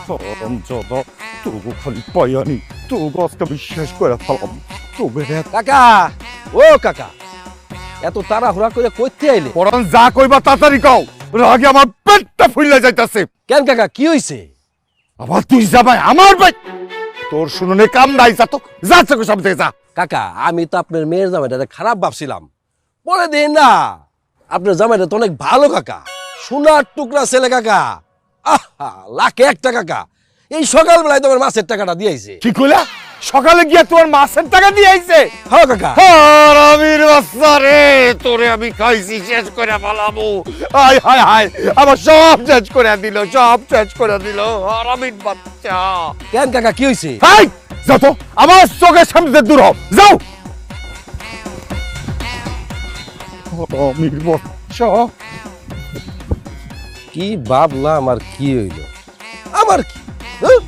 হারামজাদা, তোকে খালি পাইয়ানি, তোকে আজকে আমি শেষ করে ফেলাম। তোকে কাকা, ও কাকা, এত তাড়াহুড়া করে কইতে আইলে? পরান যা কইবা তাড়াতাড়ি কও, রাগে আমার পেটটা ফুইলা যাইতাছে। কেন কাকা, কি হইছে? আবার তুই যাবাই আমার পেট, তোর শুনুনে কাম নাই, যা তো যা চোখে সামনে থেকে যা। কাকা, আমি তো আপনার মেয়ের জামাইটা খারাপ ভাবছিলাম, পরে দিন না আপনার জামাইটা তো অনেক ভালো কাকা, সোনার টুকরা ছেলে কাকা। আহা, লাখে একটা কাকা। এই সকালবেলায় তোমার মাছের টাকাটা দিয়েছে। কি কইলা? সকালে গিয়া তোমার মাছের টাকা দিয়ে আইছে? হ্যাঁ কাকা। হারামির বাচ্চা রে, তোরে আমি খাইছি শেষ করে ফেলাবো। হায় হায় হায়, আমার সব শেষ করে দিল, সব শেষ করে দিল, হারামির বাচ্চা। কেন কাকা, কি হইছে? হাই, যাও তো, আমার চোখের সামনে থেকে দূর হও, যাও। হারামির বাচ্চা। কি ভাবলাম আর কি হইল? আমার কি? হ্যাঁ?